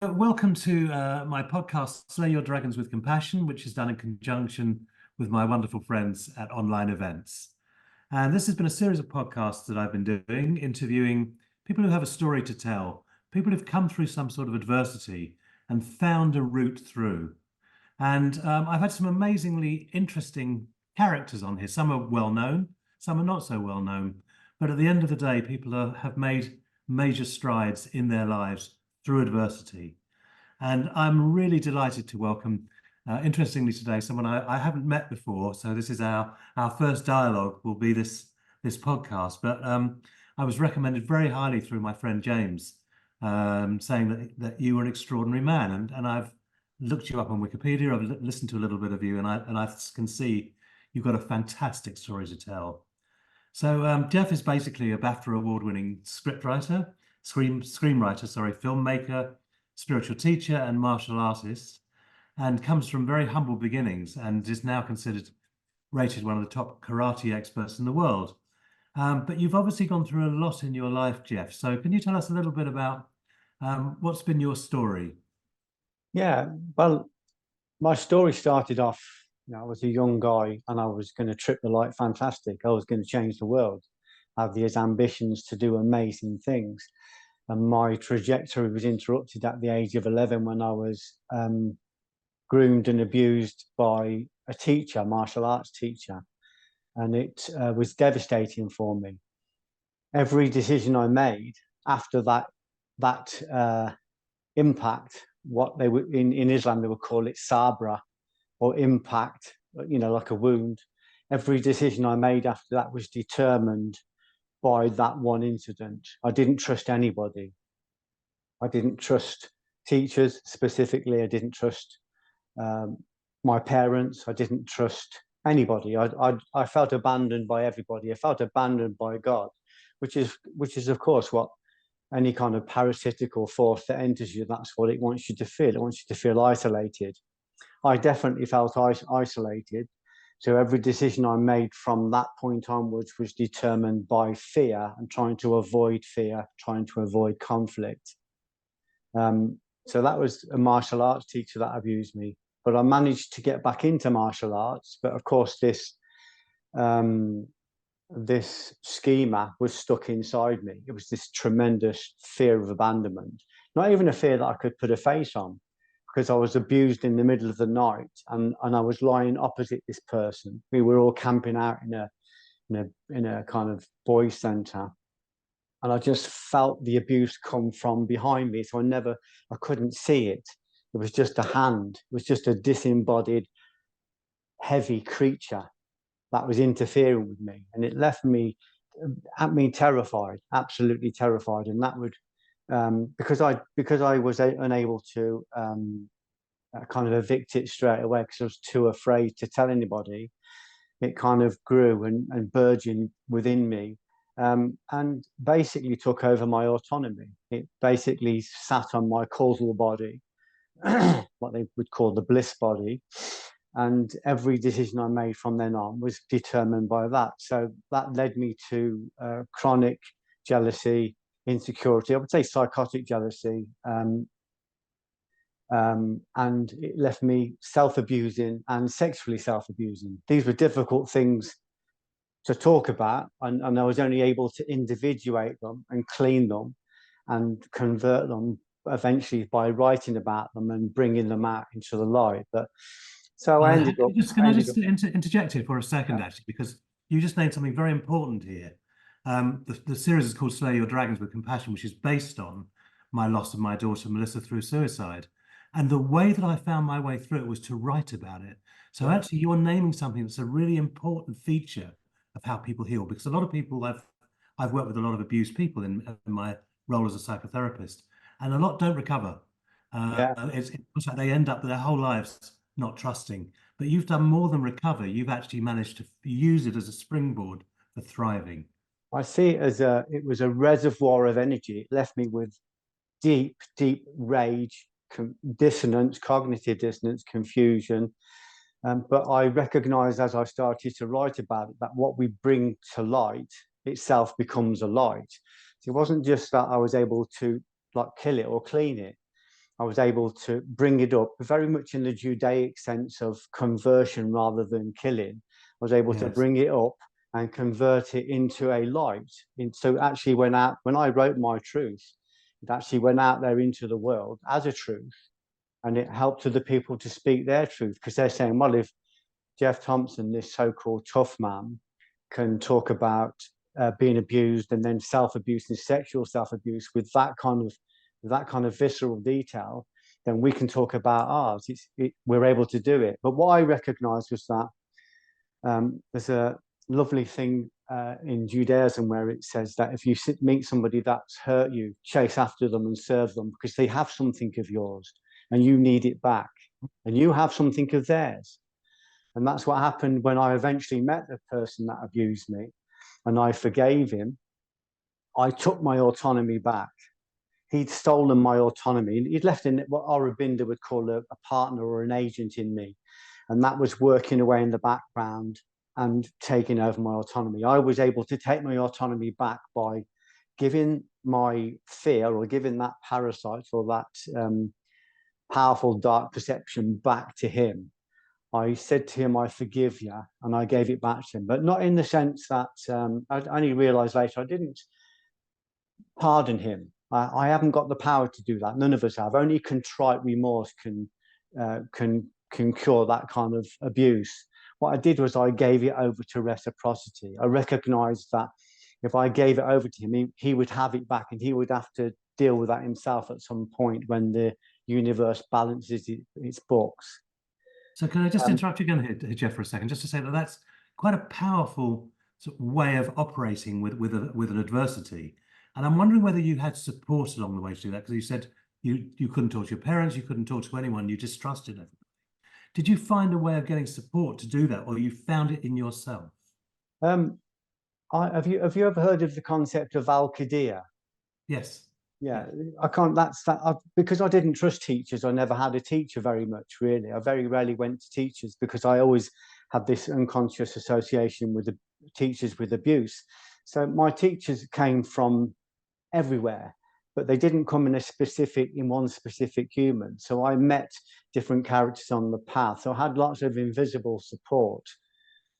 Welcome to my podcast, Slay Your Dragons with Compassion, which is done in conjunction with my wonderful friends at Online Events. And this has been a series of podcasts that I've been doing, interviewing people who have a story to tell, people who've come through some sort of adversity and found a route through. And I've had some amazingly interesting characters on here. Some are well known, some are not so well known. But at the end of the day, have made major strides in their lives through adversity. And I'm really delighted to welcome, interestingly today, someone I haven't met before. So this is our first dialogue will be this podcast. But I was recommended very highly through my friend James, saying that you were an extraordinary man. And I've looked you up on Wikipedia. I've listened to a little bit of you, and I can see you've got a fantastic story to tell. So Geoff is basically a BAFTA award-winning screenwriter, filmmaker, spiritual teacher, and martial artist, and comes from very humble beginnings and is now rated one of the top karate experts in the world. But you've obviously gone through a lot in your life, Geoff. So can you tell us a little bit about what's been your story? Yeah, well, my story started off, I was a young guy and I was going to trip the light fantastic. I was going to change the world. I have these ambitions to do amazing things. And my trajectory was interrupted at the age of 11 when I was groomed and abused by a teacher, martial arts teacher. And it was devastating for me. Every decision I made after that impact, what they would in Islam they would call it sabra or impact, like a wound. Every decision I made after that was determined by that one incident. I didn't trust anybody. I didn't trust teachers specifically. I didn't trust my parents. I didn't trust anybody. I felt abandoned by everybody. I felt abandoned by God, which is of course what any kind of parasitical force that enters you, that's what it wants you to feel. It wants you to feel isolated. I definitely felt isolated. So every decision I made from that point onwards was determined by fear and trying to avoid fear, trying to avoid conflict. So that was a martial arts teacher that abused me. But I managed to get back into martial arts. But of course, this schema was stuck inside me. It was this tremendous fear of abandonment, not even a fear that I could put a face on, because I was abused in the middle of the night and I was lying opposite this person. We were all camping out in a kind of boys' centre. And I just felt the abuse come from behind me. So I couldn't see it. It was just a hand. It was just a disembodied, heavy creature that was interfering with me, and it left me terrified, absolutely terrified. And that would because I was unable to kind of evict it straight away because I was too afraid to tell anybody. It kind of grew and burgeoned within me, and basically took over my autonomy. It basically sat on my causal body, what they would call the bliss body, and every decision I made from then on was determined by that. So that led me to chronic jealousy, insecurity, I would say psychotic jealousy, and it left me self-abusing and sexually self-abusing. These were difficult things to talk about, and I was only able to individuate them and clean them and convert them eventually by writing about them and bringing them out into the light. But so I ended up. Can I just interject here for a second, actually, because you just named something very important here. The series is called Slay Your Dragons with Compassion, which is based on my loss of my daughter, Melissa, through suicide. And the way that I found my way through it was to write about it. So actually, you're naming something that's a really important feature of how people heal, because a lot of people I've worked with a lot of abused people in my role as a psychotherapist, and a lot don't recover. It's like they end up their whole lives not trusting. But you've done more than recover. You've actually managed to use it as a springboard for thriving. I see it as it was a reservoir of energy. It left me with deep, deep rage, dissonance, cognitive dissonance, confusion. But I recognized as I started to write about it that what we bring to light itself becomes a light. So it wasn't just that I was able to like kill it or clean it. I was able to bring it up very much in the Judaic sense of conversion rather than killing. I was able to bring it up and convert it into a light. So actually when I wrote my truth, it actually went out there into the world as a truth, and it helped other people to speak their truth, because they're saying, well, if Geoff Thompson, this so-called tough man, can talk about being abused and then self-abuse and sexual self-abuse with that kind of visceral detail, then we can talk about ours. We're able to do it. But what I recognized was that there's a lovely thing in Judaism where it says that if you meet somebody that's hurt you, chase after them and serve them, because they have something of yours and you need it back, and you have something of theirs. And that's what happened when I eventually met the person that abused me and I forgave him. I took my autonomy back. He'd stolen my autonomy. He'd left in what Aurobindo would call a partner or an agent in me. And that was working away in the background and taking over my autonomy. I was able to take my autonomy back by giving my fear, or giving that parasite, or that powerful dark perception back to him. I said to him, I forgive you, and I gave it back to him, but not in the sense that I only realized later I didn't pardon him. I haven't got the power to do that. None of us have. Only contrite remorse can cure that kind of abuse. What I did was I gave it over to reciprocity. I recognized that if I gave it over to him, he would have it back, and he would have to deal with that himself at some point when the universe balances its books. So can I just interrupt you again here, Geoff, for a second, just to say that that's quite a powerful sort of way of operating with an adversity. And I'm wondering whether you had support along the way to do that, because you said you couldn't talk to your parents, you couldn't talk to anyone, you just trusted everybody. Did you find a way of getting support to do that, or you found it in yourself? Have you ever heard of the concept of Al-Qadiyya? Yes. Yeah, I can't. Because I didn't trust teachers. I never had a teacher very much, really. I very rarely went to teachers because I always had this unconscious association with the teachers with abuse. So my teachers came from everywhere, but they didn't come in one specific human. So I met different characters on the path. So I had lots of invisible support.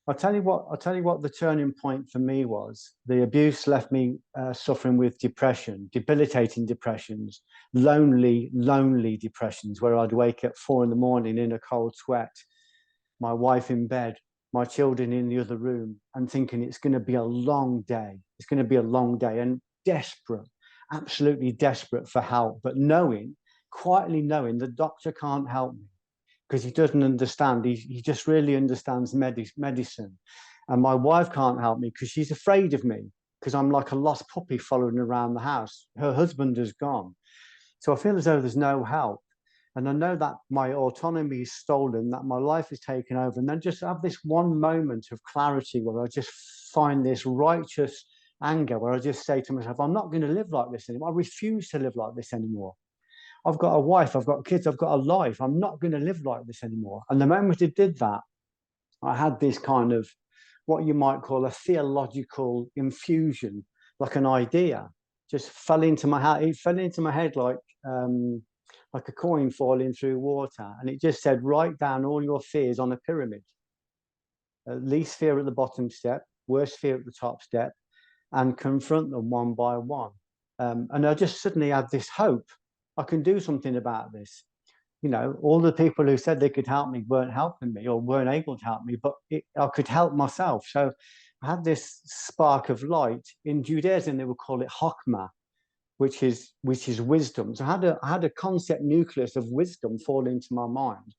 I'll tell you what the turning point for me was. The abuse left me suffering with depression, debilitating depressions, lonely depressions, where I'd wake at 4 a.m. in a cold sweat, my wife in bed, my children in the other room, and thinking it's going to be a long day. It's going to be a long day, and desperate, absolutely desperate for help, but quietly knowing the doctor can't help me, because he doesn't understand. He just really understands medicine. And my wife can't help me because she's afraid of me, because I'm like a lost puppy following around the house. Her husband is gone. So I feel as though there's no help. And I know that my autonomy is stolen, that my life is taken over. And then just have this one moment of clarity where I just find this righteous anger, where I just say to myself, I'm not going to live like this anymore. I refuse to live like this anymore. I've got a wife, I've got kids, I've got a life. I'm not going to live like this anymore. And the moment it did that, I had this kind of what you might call a theological infusion, like an idea, just fell into my head. It fell into my head like a coin falling through water. And it just said, write down all your fears on a pyramid. Least fear at the bottom step, worst fear at the top step, and confront them one by one. And I just suddenly had this hope. I can do something about this. You know, all the people who said they could help me weren't helping me, or weren't able to help me, but I could help myself. So I had this spark of light. In Judaism, they would call it chokmah, which is wisdom. So I had a concept nucleus of wisdom fall into my mind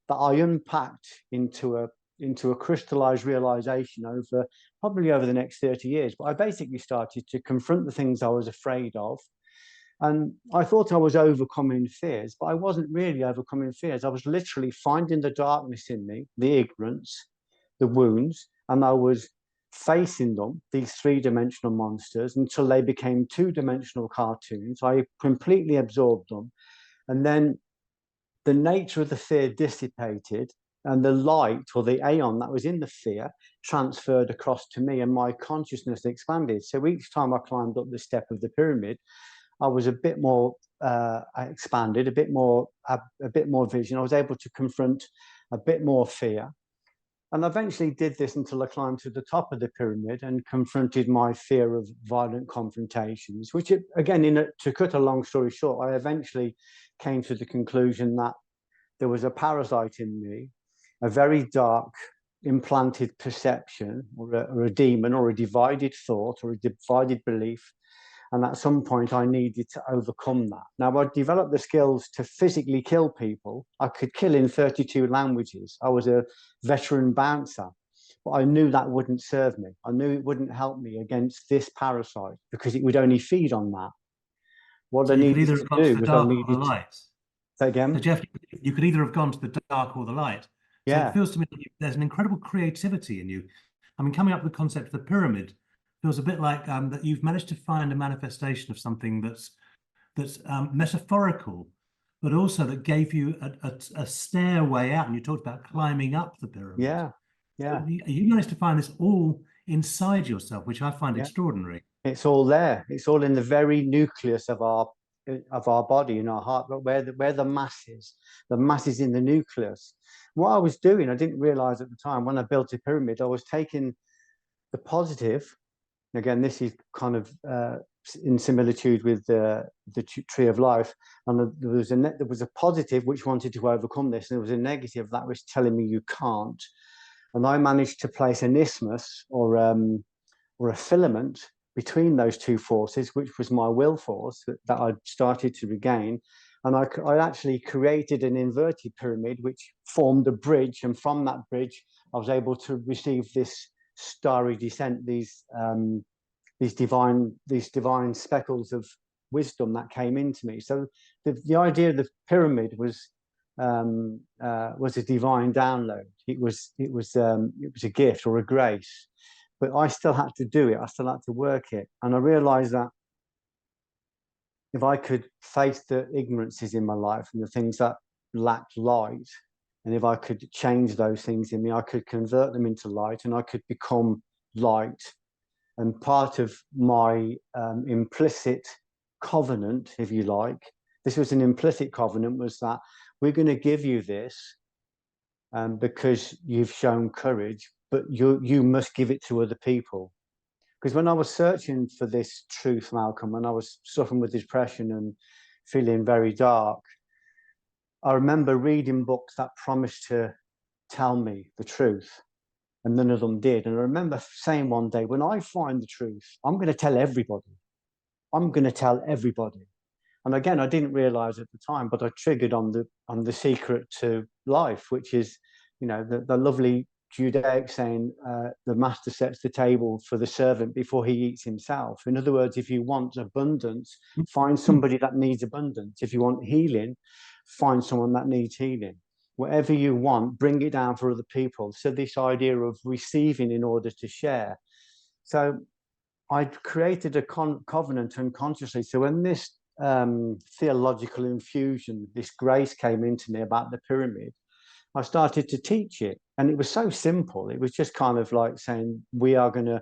that I unpacked into a crystallized realization probably over the next 30 years. But I basically started to confront the things I was afraid of. And I thought I was overcoming fears, but I wasn't really overcoming fears. I was literally finding the darkness in me, the ignorance, the wounds, and I was facing them, these three-dimensional monsters, until they became two-dimensional cartoons. I completely absorbed them. And then the nature of the fear dissipated, and the light, or the aeon that was in the fear, transferred across to me, and my consciousness expanded. So each time I climbed up the step of the pyramid, I was a bit more expanded, a bit more vision. I was able to confront a bit more fear. And I eventually did this until I climbed to the top of the pyramid and confronted my fear of violent confrontations, which, again, to cut a long story short, I eventually came to the conclusion that there was a parasite in me, a very dark implanted perception, or a demon, or a divided thought, or a divided belief. And at some point, I needed to overcome that. Now, I developed the skills to physically kill people. I could kill in 32 languages. I was a veteran bouncer. But I knew that wouldn't serve me. I knew it wouldn't help me against this parasite, because it would only feed on that. What So I you could needed either to have gone to do the was I dark or needed the to... light. Say again? So Geoff, you could either have gone to the dark or the light. So it Yeah. feels to me like there's an incredible creativity in you. I mean, coming up with the concept of the pyramid feels a bit like that you've managed to find a manifestation of something that's metaphorical, but also that gave you a stairway out. And you talked about climbing up the pyramid. Yeah. Yeah. So you managed to find this all inside yourself, which I find Yeah. extraordinary. It's all there. It's all in the very nucleus of our body, in our heart, but where the mass is. The mass is in the nucleus. What I was doing, I didn't realize at the time when I built a pyramid, I was taking the positive. Again, this is kind of in similitude with the tree of life. And there was a positive which wanted to overcome this, and there was a negative that was telling me you can't. And I managed to place an isthmus, or a filament between those two forces, which was my will force that I'd started to regain. And I actually created an inverted pyramid, which formed a bridge. And from that bridge, I was able to receive this starry descent, these divine speckles of wisdom that came into me. So the idea of the pyramid was a divine download. It was a gift or a grace. But I still had to do it. I still had to work it. And I realized that if I could face the ignorances in my life and the things that lacked light, and if I could change those things in me, I could convert them into light, and I could become light. And part of my implicit covenant, if you like, this was an implicit covenant, was that we're going to give you this because you've shown courage, but you must give it to other people. Because when I was searching for this truth, Malcolm, and I was suffering with depression and feeling very dark, I remember reading books that promised to tell me the truth, and none of them did. And I remember saying one day, when I find the truth, I'm going to tell everybody. I'm going to tell everybody. And again, I didn't realize at the time, but I triggered on the secret to life, which is, the lovely Judaic saying, the master sets the table for the servant before he eats himself. In other words, if you want abundance, find somebody that needs abundance. If you want healing, find someone that needs healing. Whatever you want, bring it down for other people. So this idea of receiving in order to share. So I created a covenant unconsciously. So when this theological infusion, this grace came into me about the pyramid, I started to teach it. And it was so simple. It was just kind of like saying, we are going to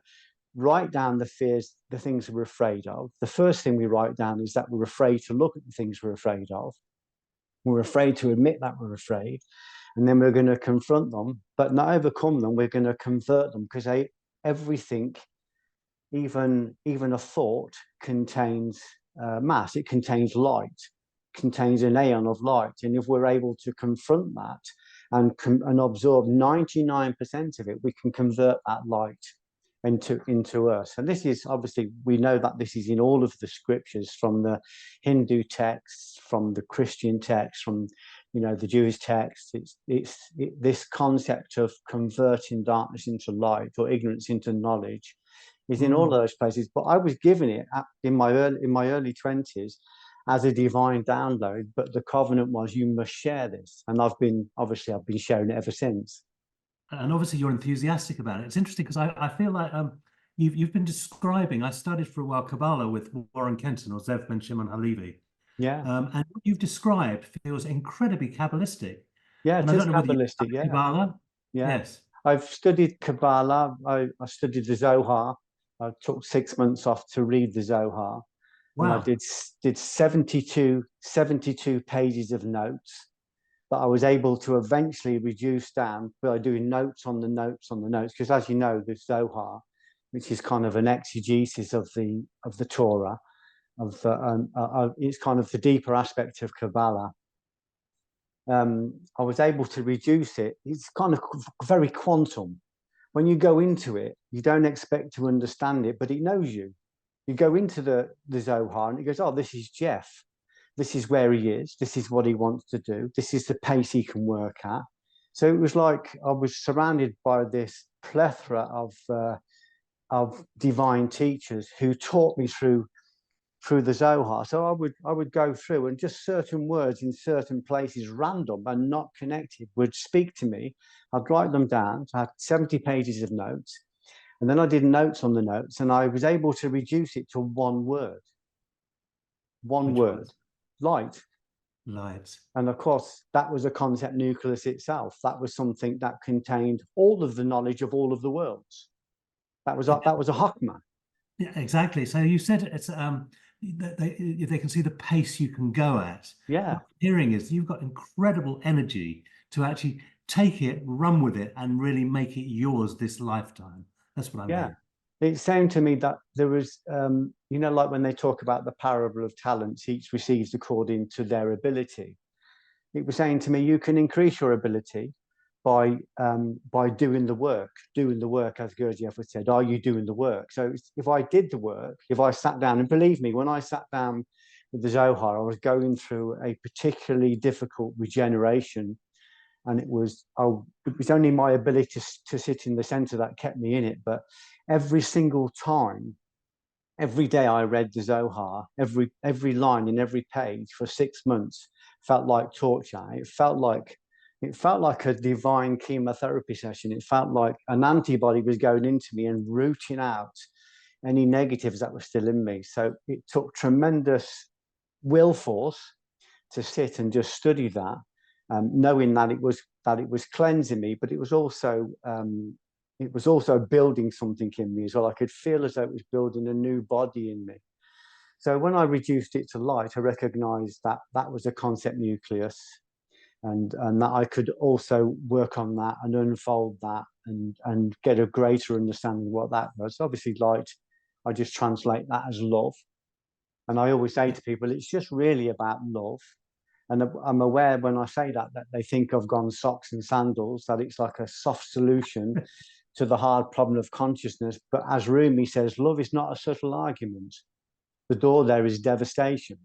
write down the fears, the things we're afraid of. The first thing we write down is that we're afraid to look at the things we're afraid of. We're afraid to admit that we're afraid. And then we're going to confront them, but not overcome them. We're going to convert them, because everything, even a thought, contains mass. It contains light, contains an aeon of light. And if we're able to confront that and absorb 99% of it, we can convert that light into us. And this is, obviously, we know that this is in all of the scriptures, from the Hindu texts, from the Christian texts, from the Jewish text. It's this concept of converting darkness into light, or ignorance into knowledge, is in all of those places. But I was given it in my early 20s as a divine download, but the covenant was, you must share this. And I've been sharing it ever since. And obviously you're enthusiastic about it. It's interesting because I feel like you've been describing, I studied for a while Kabbalah with Warren Kenton or Zev Ben Shimon Halevi. Yeah. And what you've described feels incredibly Kabbalistic. Yeah, and it I is don't know whether Kabbalistic, you yeah. Kabbalah. Yeah. Yes. I've studied Kabbalah. I studied the Zohar. I took 6 months off to read the Zohar. And I Wow. did 72 pages of notes that I was able to eventually reduce down by doing notes on the notes on the notes. Because as you know, the Zohar, which is kind of an exegesis of the Torah, it's kind of the deeper aspect of Kabbalah. I was able to reduce it. It's kind of very quantum. When you go into it, you don't expect to understand it, but it knows you. You go into the Zohar and it goes, oh, this is Geoff. This is where he is. This is what he wants to do. This is the pace he can work at. So it was like I was surrounded by this plethora of divine teachers who taught me through the Zohar. So I would go through, and just certain words in certain places, random and not connected, would speak to me. I'd write them down. So I had 70 pages of notes. And then I did notes on the notes, and I was able to reduce it to one word. One word, light. Light. And of course, that was a concept nucleus itself. That was something that contained all of the knowledge of all of the worlds. That was a Hakma. Yeah, exactly. So you said it's they can see the pace you can go at. Yeah. What I'm hearing is you've got incredible energy to actually take it, run with it, and really make it yours this lifetime. That's what I'm hearing. It seemed to me that there was, like when they talk about the parable of talents, each receives according to their ability. It was saying to me, you can increase your ability by doing the work, as Gurdjieff would said. Are you doing the work? So if I did the work, if I sat down, and believe me, when I sat down with the Zohar, I was going through a particularly difficult regeneration. And it was only my ability to sit in the center that kept me in it. But every single time, every day I read the Zohar, every line in every page for 6 months felt like torture. It felt like a divine chemotherapy session. It felt like an antibody was going into me and rooting out any negatives that were still in me. So it took tremendous will force to sit and just study that. Knowing that it was cleansing me, but it was also building something in me as well. I could feel as though it was building a new body in me. So when I reduced it to light, I recognized that that was a concept nucleus, and that I could also work on that and unfold that and get a greater understanding of what that was. Obviously, light, I just translate that as love. And I always say to people, it's just really about love. And I'm aware when I say that they think I've gone socks and sandals, that it's like a soft solution to the hard problem of consciousness. But as Rumi says, love is not a subtle argument. The door there is devastation.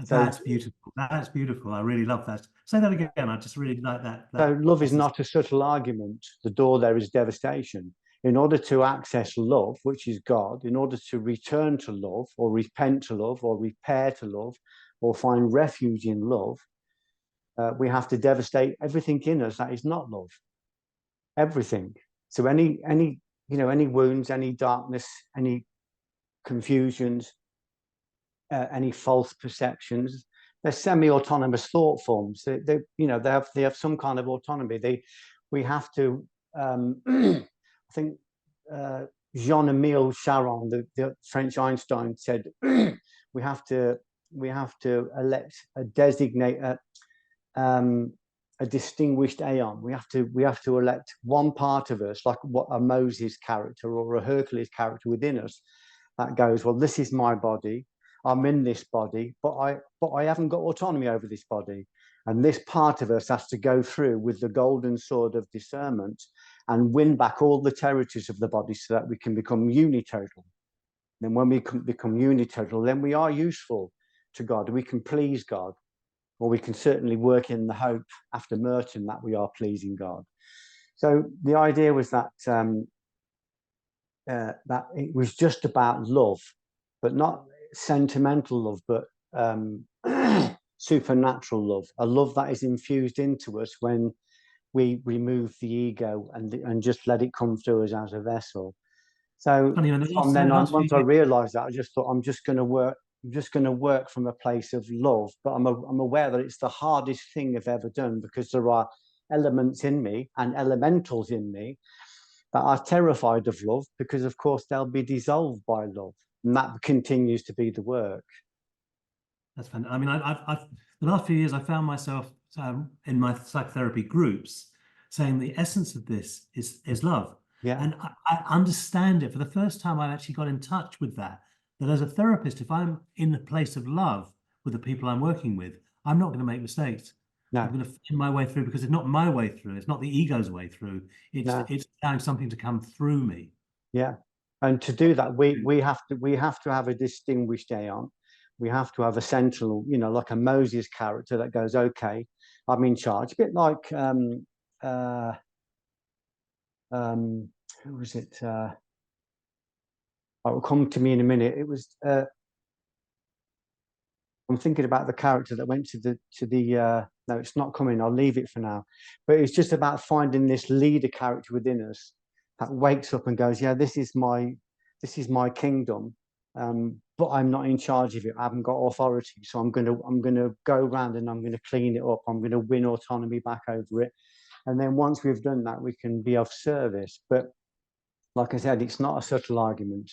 That's beautiful. That's beautiful. I really love that. Say that again. I just really like that. So love is not a subtle argument. The door there is devastation. In order to access love, which is God, in order to return to love or repent to love or repair to love or find refuge in love, we have to devastate everything in us that is not love. Everything. So any wounds, any darkness, any confusions, any false perceptions, they're semi-autonomous thought forms. They have some kind of autonomy. We have to. I think Jean-Emile Charon, the French Einstein, said we have to designate a distinguished aeon. We have to elect one part of us, like what a Moses character or a Hercules character within us, that goes, well, this is my body. I'm in this body, but I haven't got autonomy over this body. And this part of us has to go through with the golden sword of discernment and win back all the territories of the body so that we can become unitotal. Then when we become unitotal, then we are useful to God. We can please God, or we can certainly work in the hope after Merton that we are pleasing God. So the idea was that that it was just about love, but not sentimental love, but supernatural love, a love that is infused into us when we remove the ego and just let it come through us as a vessel. So from then on, once I realized that, I just thought, I'm just going to work from a place of love. But I'm aware that it's the hardest thing I've ever done, because there are elements in me and elementals in me that are terrified of love, because of course they'll be dissolved by love. And that continues to be the work. That's fantastic. I mean, I've the last few years, I found myself in my psychotherapy groups saying the essence of this is love. Yeah. And I understand it. For the first time, I've actually got in touch with that. That as a therapist, if I'm in a place of love with the people I'm working with, I'm not going to make mistakes. I'm No, going to find my way through because it's not my way through. It's not the ego's way through. no. It's allowing something to come through me. Yeah. And to do that, we have to have a distinguished aeon. We have to have a central, like a Moses character that goes, okay, I'm in charge. A bit like uh who was it? It will come to me in a minute. It was I'm thinking about the character that went to the no, it's not coming. I'll leave it for now. But it's just about finding this leader character within us that wakes up and goes, yeah, this is my kingdom, but I'm not in charge of it. I haven't got authority, so I'm gonna go around and I'm gonna clean it up. I'm gonna win autonomy back over it, and then once we've done that, we can be of service. But like I said, it's not a subtle argument.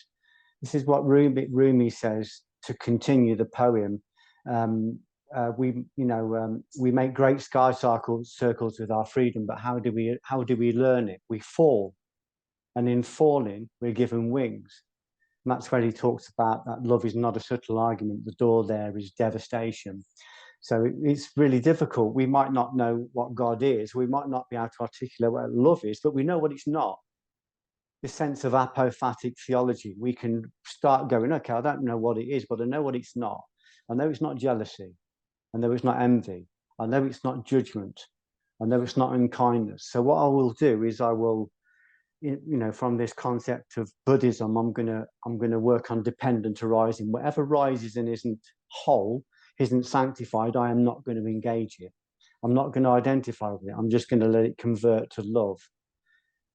This is what Rumi says to continue the poem. We make great sky circles with our freedom, but how do we learn it? We fall, and in falling, we're given wings. And that's where he talks about that love is not a subtle argument. The door there is devastation. So it's really difficult. We might not know what God is. We might not be able to articulate what love is, but we know what it's not. This sense of apophatic theology, we can start going, okay, I don't know what it is, but I know what it's not. I know it's not jealousy. I know it's not envy. I know it's not judgment. I know it's not unkindness. So what I will do is I will, from this concept of Buddhism, I'm gonna work on dependent arising. Whatever rises and isn't whole, isn't sanctified, I am not going to engage it. I'm not going to identify with it. I'm just going to let it convert to love.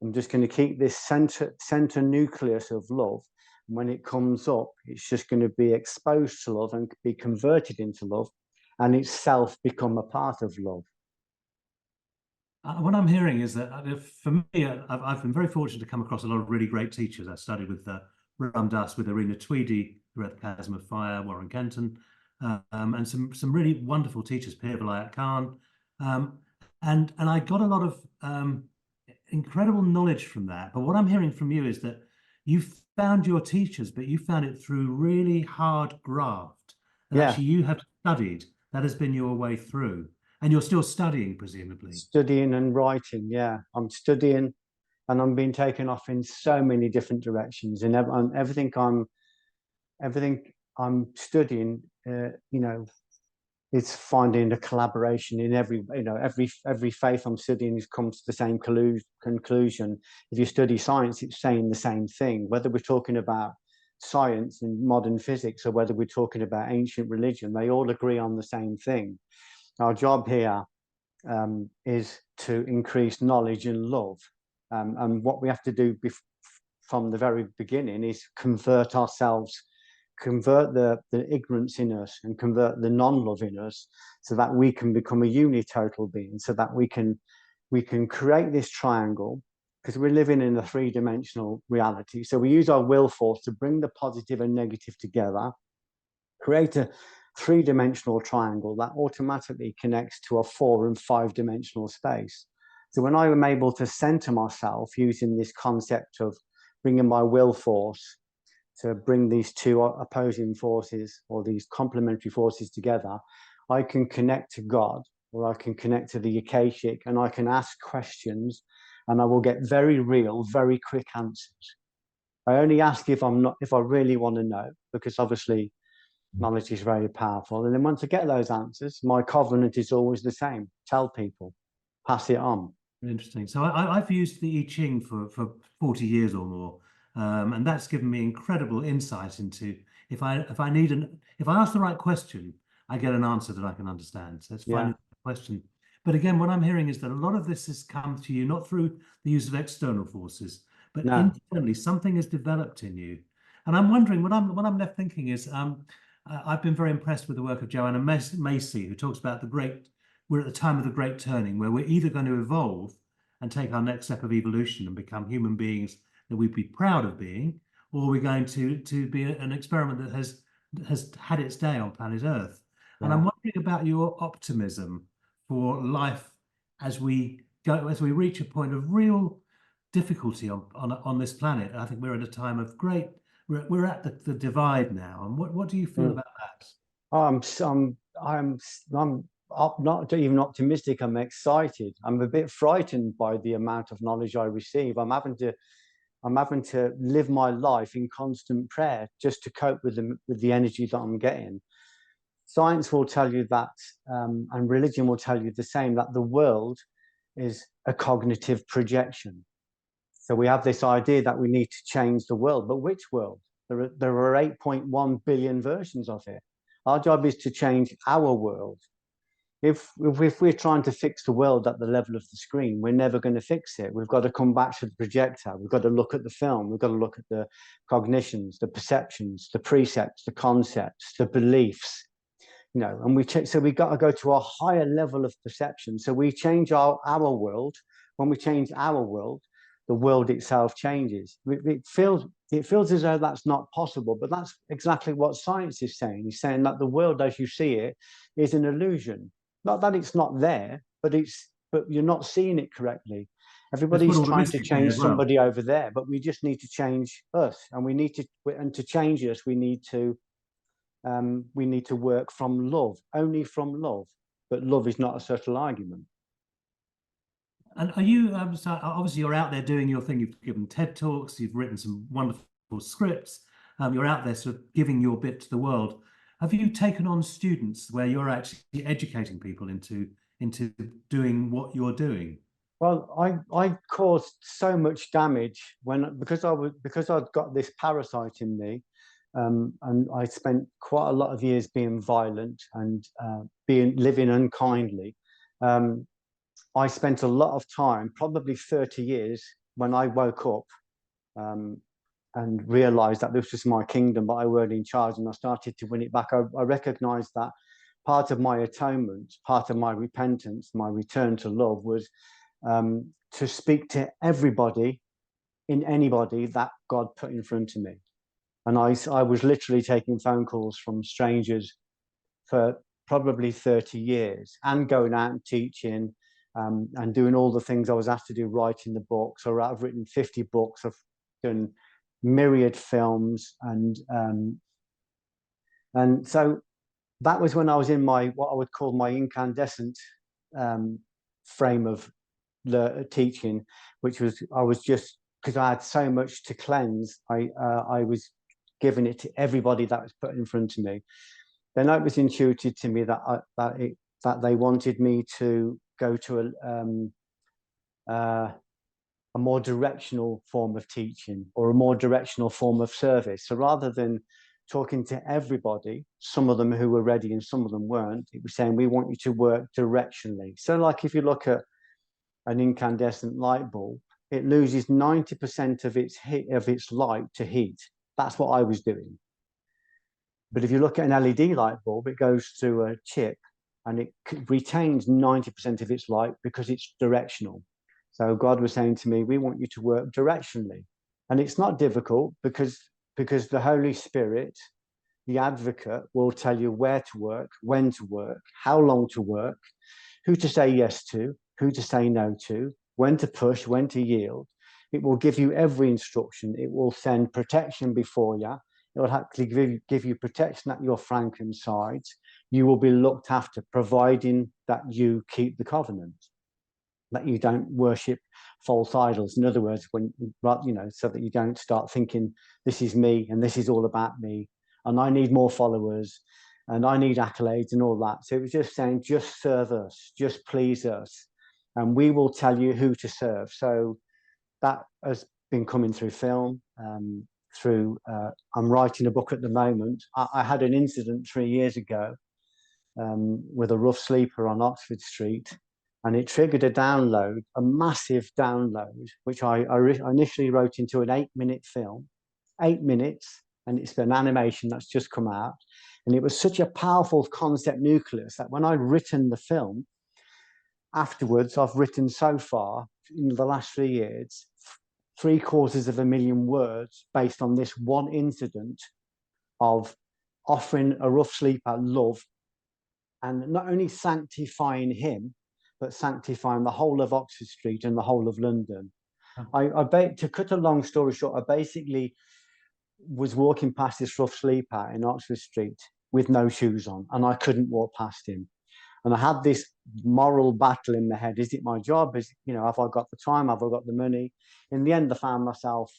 I'm just going to keep this center nucleus of love. And when it comes up, it's just going to be exposed to love and be converted into love, and itself become a part of love. What I'm hearing is that for me, I've been very fortunate to come across a lot of really great teachers. I studied with Ram Dass, with Arena Tweedy, who read The Chasm of Fire, Warren Kenton, and some really wonderful teachers, Peer Vilayat Khan. And I got a lot of incredible knowledge from that. But what I'm hearing from you is that you found your teachers, but you found it through really hard graft. And Yeah. actually you have studied. That has been your way through. And you're still studying, presumably. Studying and writing, yeah. I'm studying, and I'm being taken off in so many different directions. And everything I'm studying, it's finding a collaboration in every faith I'm studying comes to the same conclusion. If you study science, it's saying the same thing. Whether we're talking about science and modern physics, or whether we're talking about ancient religion, they all agree on the same thing. Our job here is to increase knowledge and love. And what we have to do from the very beginning is convert ourselves, convert the ignorance in us and convert the non-love in us, so that we can become a unitotal being, so that we can create this triangle, because we're living in a three-dimensional reality. So we use our will force to bring the positive and negative together, create a three-dimensional triangle that automatically connects to a 4 and 5-dimensional space. So when I am able to center myself using this concept of bringing my will force to bring these two opposing forces, or these complementary forces, together, I can connect to God, or I can connect to the Akashic, and I can ask questions, and I will get very real, very quick answers. I only ask if I really want to know, because obviously knowledge is very powerful. And then once I get those answers, my covenant is always the same: tell people, pass it on. Interesting. So I've used the I Ching for 40 years or more. And that's given me incredible insight into if I ask the right question, I get an answer that I can understand. So it's finding the question. But again, what I'm hearing is that a lot of this has come to you not through the use of external forces, but internally something has developed in you. And I'm wondering, what I'm left thinking is, I've been very impressed with the work of Joanna Macy, who talks about we're at the time of the great turning, where we're either going to evolve and take our next step of evolution and become human beings that we'd be proud of being, or are we going to be an experiment that has had its day on planet Earth? And I'm Yeah. wondering about your optimism for life as we reach a point of real difficulty on this planet. I think we're at a time of great. We're at the divide now. And what do you feel Mm. about that? I'm not even optimistic. I'm excited. I'm a bit frightened by the amount of knowledge I receive. I'm having to live my life in constant prayer just to cope with the energy that I'm getting. Science will tell you that, and religion will tell you the same, that the world is a cognitive projection. So we have this idea that we need to change the world, but which world? There are 8.1 billion versions of it. Our job is to change our world. If we're trying to fix the world at the level of the screen, we're never going to fix it. We've got to come back to the projector. We've got to look at the film. We've got to look at the cognitions, the perceptions, the precepts, the concepts, the beliefs, and so we got to go to a higher level of perception. So we change our world. When we change our world, the world itself changes. It feels as though that's not possible, but that's exactly what science is saying. It's saying that the world as you see it is an illusion. Not that it's not there, but you're not seeing it correctly. Everybody's trying to change somebody over there, but we just need to change us, and to change us, we need to work from love, only from love. But love is not a subtle argument. And are you, so obviously you're out there doing your thing, you've given TED Talks, you've written some wonderful scripts, you're out there sort of giving your bit to the world. Have you taken on students where you're actually educating people into doing what you're doing? Well, I caused so much damage because I'd got this parasite in me, and I spent quite a lot of years being violent and living unkindly. I spent a lot of time, probably 30 years, when I woke up and realized that this was my kingdom, but I weren't in charge, and I started to win it back. I recognized that part of my atonement, part of my repentance, my return to love was to speak to everybody in anybody that God put in front of me. And I was literally taking phone calls from strangers for probably 30 years and going out and teaching and doing all the things I was asked to do, writing the books. Or I've written 50 books, I've done myriad films, and so that was when I was in what I would call my incandescent frame of teaching, which was I was just because I had so much to cleanse. I was giving it to everybody that was put in front of me. Then it was intuited to me that they wanted me to go to a more directional form of teaching or a more directional form of service. So rather than talking to everybody, some of them who were ready and some of them weren't, it was saying we want you to work directionally. So like if you look at an incandescent light bulb, it loses 90% of its light to heat. That's what I was doing. But if you look at an LED light bulb, it goes through a chip and it retains 90% of its light because it's directional. So God was saying to me, we want you to work directionally. And it's not difficult because the Holy Spirit, the advocate, will tell you where to work, when to work, how long to work, who to say yes to, who to say no to, when to push, when to yield. It will give you every instruction. It will send protection before you. It will actually give you protection at your flank and sides. You will be looked after, providing that you keep the covenant, that you don't worship false idols. In other words, so that you don't start thinking, this is me and this is all about me, and I need more followers and I need accolades and all that. So it was just saying, just serve us, just please us, and we will tell you who to serve. So that has been coming through film, I'm writing a book at the moment. I had an incident 3 years ago with a rough sleeper on Oxford Street, and it triggered a download, a massive download, which I initially wrote into an 8-minute film, 8 minutes, and it's an animation that's just come out. And it was such a powerful concept nucleus that when I'd written the film, afterwards, I've written so far in the last 3 years 750,000 words based on this one incident of offering a rough sleeper love, and not only sanctifying him, but sanctifying the whole of Oxford Street and the whole of London. To cut a long story short, I basically was walking past this rough sleeper in Oxford Street with no shoes on, and I couldn't walk past him. And I had this moral battle in my head. Is it my job? Have I got the time? Have I got the money? In the end, I found myself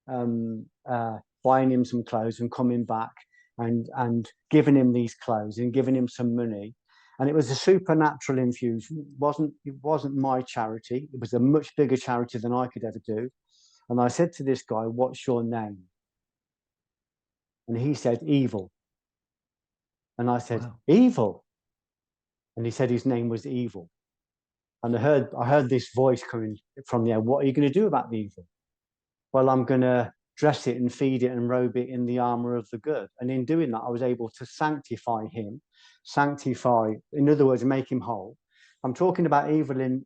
buying him some clothes and coming back and giving him these clothes and giving him some money. And it was a supernatural infusion. It wasn't my charity. It was a much bigger charity than I could ever do. And I said to this guy, "What's your name?" And he said, "Evil." And I said, Wow. "Evil?" And he said his name was Evil. And I heard this voice coming from the air. "What are you going to do about the evil?" "Well, I'm going to dress it and feed it and robe it in the armor of the good." And in doing that, I was able to sanctify him, in other words, make him whole. I'm talking about evil in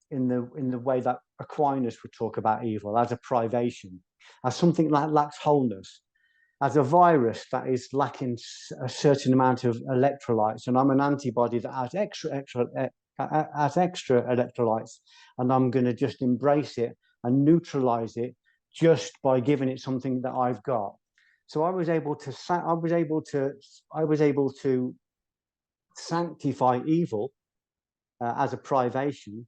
the way that Aquinas would talk about evil, as a privation, as something that lacks wholeness, as a virus that is lacking a certain amount of electrolytes, and I'm an antibody that has extra electrolytes, and I'm going to just embrace it and neutralize it just by giving it something that I've got. So I was able to sanctify evil as a privation,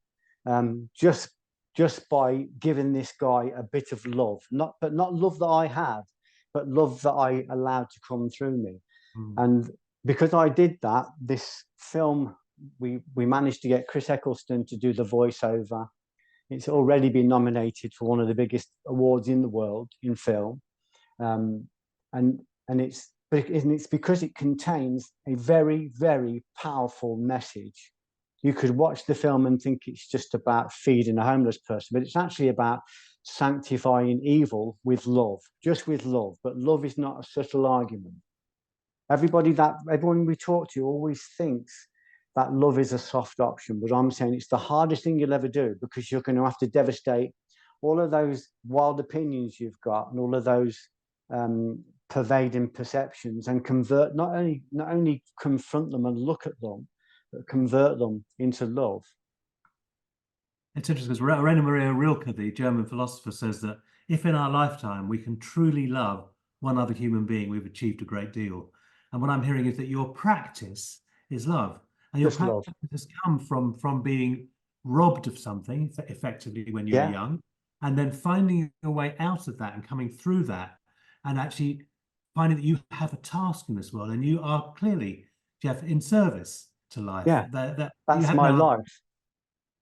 just by giving this guy a bit of love, not love that I had, but love that I allowed to come through me. And because I did that, this film, we managed to get Chris Eccleston to do the voiceover. It's already been nominated for one of the biggest awards in the world in film, and it's because it contains a very, very powerful message. You could watch the film and think it's just about feeding a homeless person, but it's actually about sanctifying evil with love, just with love. But love is not a subtle argument. Everyone we talk to always thinks that love is a soft option, but I'm saying it's the hardest thing you'll ever do, because you're going to have to devastate all of those wild opinions you've got and all of those pervading perceptions, and not only confront them and look at them, but convert them into love. It's interesting because Rainer Maria Rilke, the German philosopher, says that if in our lifetime we can truly love one other human being, we've achieved a great deal. And what I'm hearing is that your practice is love. And your practice has come from being robbed of something effectively when you were young, and then finding a way out of that and coming through that, and actually finding that you have a task in this world, and you are clearly, Geoff, in service to life. Yeah, that's my life.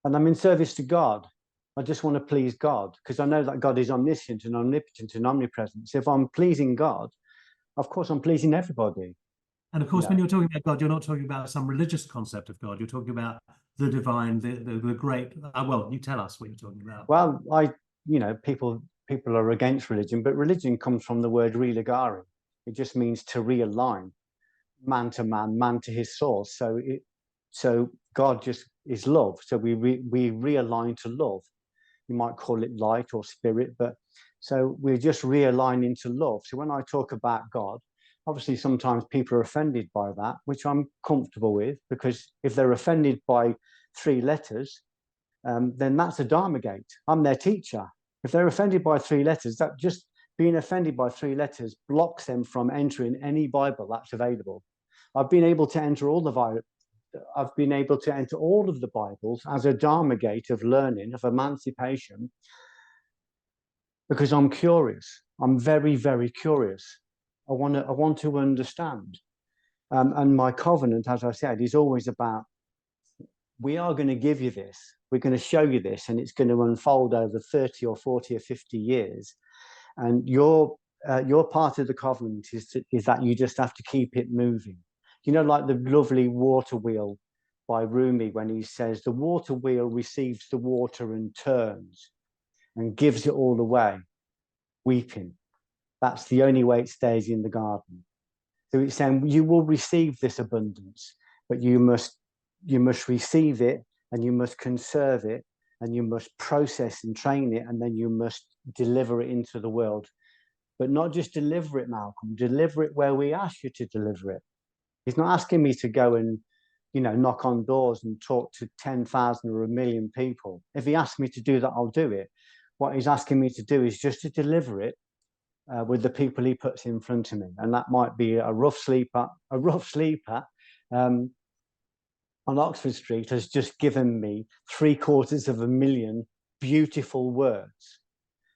And I'm in service to God. I just want to please God, because I know that God is omniscient and omnipotent and omnipresent. So if I'm pleasing God, of course I'm pleasing everybody. And of course, when you're talking about God, you're not talking about some religious concept of God. You're talking about the divine, the great. Well, you tell us what you're talking about. Well, people are against religion, but religion comes from the word religare. It just means to realign, man to man, man to his source. So God just is love. So we realign to love. You might call it light or spirit, but so we're just realigning to love. So when I talk about God, obviously sometimes people are offended by that, which I'm comfortable with, because if they're offended by 3 letters, then that's a Dharma gate. I'm their teacher. If they're offended by 3 letters, that just being offended by 3 letters blocks them from entering any Bible that's available. I've been able to enter all of the Bibles as a Dharma gate of learning, of emancipation, because I'm curious. I'm very, very curious. I want to understand. And my covenant, as I said, is always about, we are going to give you this. We're going to show you this, and it's going to unfold over 30 or 40 or 50 years. And your part of the covenant is that you just have to keep it moving. Like the lovely water wheel by Rumi, when he says, the water wheel receives the water and turns and gives it all away, weeping. That's the only way it stays in the garden. So it's saying you will receive this abundance, but you must receive it, and you must conserve it, and you must process and train it, and then you must deliver it into the world. But not just deliver it, Malcolm, deliver it where we ask you to deliver it. He's not asking me to go and, knock on doors and talk to 10,000 or 1,000,000 people. If he asks me to do that, I'll do it. What he's asking me to do is just to deliver it with the people he puts in front of me. And that might be a rough sleeper on Oxford Street has just given me 750,000 beautiful words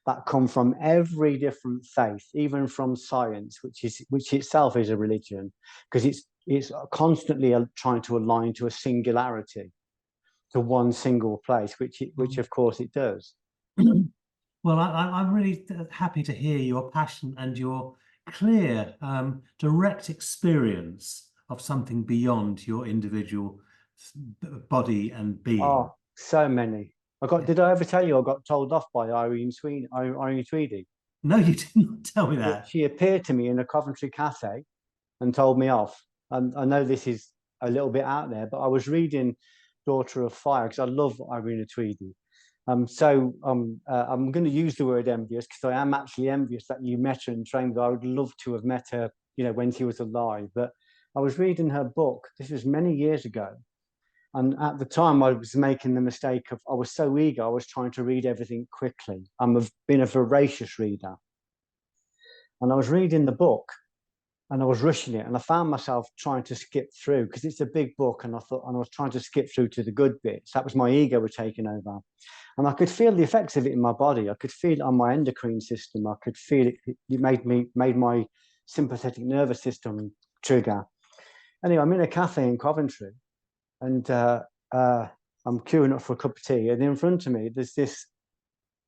that come from every different faith, even from science, which itself is a religion, because it's constantly trying to align to a singularity, to one single place, which of course it does. Well, I'm really happy to hear your passion and your clear, direct experience of something beyond your individual body and being. Oh, so many. Did I ever tell you I got told off by Irene Tweedy? No, you didn't tell me that. She appeared to me in a Coventry cafe and told me off. And I know this is a little bit out there, but I was reading Daughter of Fire because I love Irene Tweedy. I'm going to use the word envious because I am actually envious that you met her and trained her. I would love to have met her, when she was alive. But I was reading her book. This was many years ago. And at the time, I was making the mistake of, I was so eager, I was trying to read everything quickly. I've been a voracious reader. And I was reading the book and I was rushing it. And I found myself trying to skip through because it's a big book. And I was trying to skip through to the good bits. That was my ego was taking over. And I could feel the effects of it in my body. I could feel it on my endocrine system. I could feel it. It made my sympathetic nervous system trigger. Anyway, I'm in a cafe in Coventry. And I'm queuing up for a cup of tea. And in front of me, there's this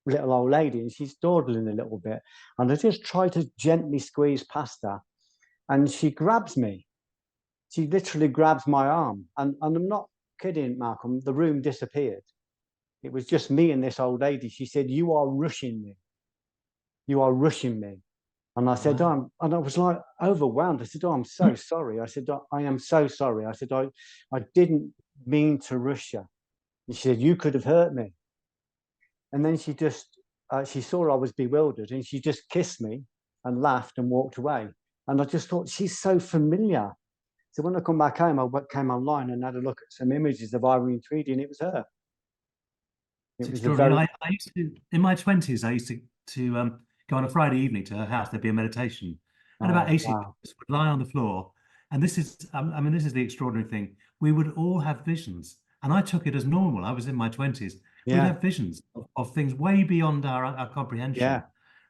little old lady, and she's dawdling a little bit. And I just try to gently squeeze past her. And she grabs me. She literally grabs my arm. And I'm not kidding, Malcolm. The room disappeared. It was just me and this old lady. She said, "You are rushing me. You are rushing me." And I said, wow. And I was like overwhelmed. I said, "Oh, I'm so sorry." I said, "I am so sorry." I said, I didn't mean to rush you." And she said, "You could have hurt me." And then she just, she saw I was bewildered and she just kissed me and laughed and walked away. And I just thought, she's so familiar. So when I come back home, I came online and had a look at some images of Irene Tweedy, and it was her. It was extraordinary. I used to, in my 20s, I used to go on a Friday evening to her house. There'd be a meditation, and about 80 of us would lie on the floor. And this is, this is the extraordinary thing. We would all have visions, and I took it as normal. I was in my 20s. We'd have visions of things way beyond our comprehension. Yeah.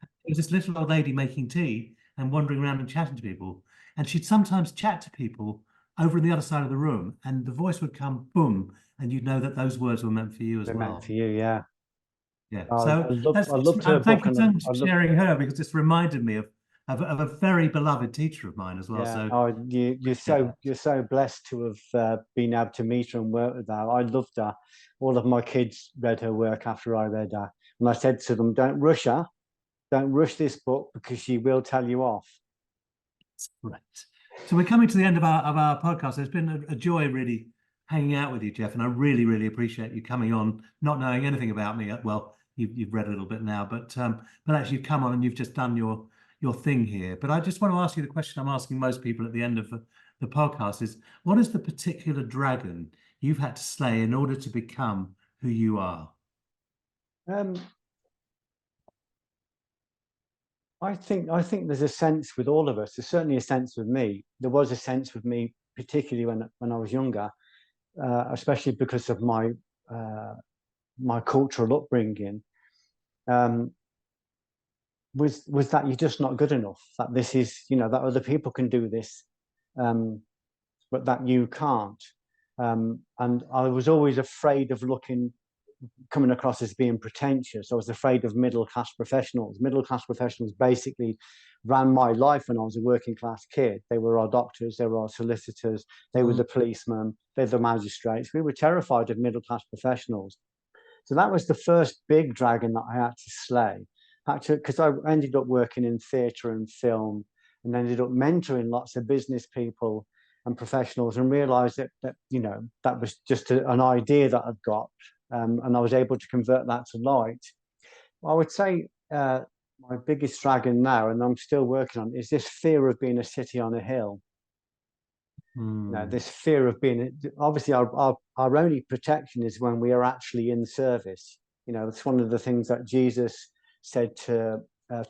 There was this little old lady making tea and wandering around and chatting to people, and she'd sometimes chat to people over on the other side of the room, and the voice would come, boom, and you'd know that those words were meant for you as well. Meant for you, yeah. Yeah. So thank you so much for sharing her, because it's reminded me of a very beloved teacher of mine as well. Yeah. So you're so blessed to have been able to meet her and work with her. I loved her. All of my kids read her work after I read her, and I said to them, "Don't rush her. Don't rush this book because she will tell you off." That's right. So we're coming to the end of our podcast. It's been a joy really hanging out with you, Geoff, and I really, really appreciate you coming on, not knowing anything about me. Well, you've read a little bit now, but actually you've come on and you've just done your thing here. But I just want to ask you the question I'm asking most people at the end of the podcast is, what is the particular dragon you've had to slay in order to become who you are? I think there's a sense with all of us. There's certainly a sense with me. There was a sense with me, particularly when I was younger, especially because of my my cultural upbringing. Was that you're just not good enough? That this is, that other people can do this, but that you can't. And I was always afraid of coming across as being pretentious. I was afraid of middle-class professionals. Middle-class professionals basically ran my life when I was a working-class kid. They were our doctors, they were our solicitors, they were the policemen, they're the magistrates. We were terrified of middle-class professionals. So that was the first big dragon that I had to slay. Actually, because I ended up working in theatre and film, and ended up mentoring lots of business people and professionals, and realised that that was just an idea that I'd got. and I was able to convert that to light. I would say my biggest dragon now, and I'm still working on, is this fear of being a city on a hill. This fear of being, obviously our only protection is when we are actually in service. It's one of the things that Jesus said to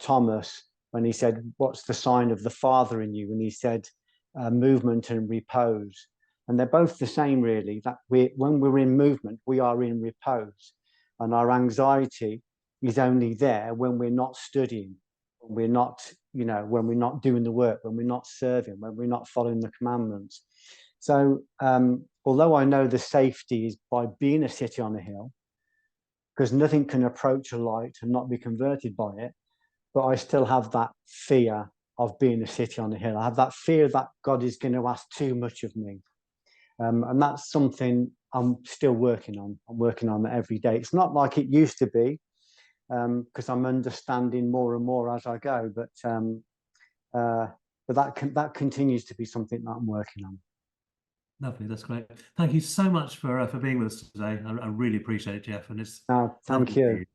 Thomas when he said, "What's the sign of the Father in you?" And he said, "Movement and repose." And they're both the same, really, that when we're in movement, we are in repose. And our anxiety is only there when we're not studying, when we're not, when we're not doing the work, when we're not serving, when we're not following the commandments. So although I know the safety is by being a city on a hill, because nothing can approach a light and not be converted by it, but I still have that fear of being a city on a hill. I have that fear that God is going to ask too much of me. And that's something I'm still working on. I'm working on it every day. It's not like it used to be, because I'm understanding more and more as I go. But that continues to be something that I'm working on. Lovely, that's great. Thank you so much for being with us today. I really appreciate it, Geoff, and it's Thank you.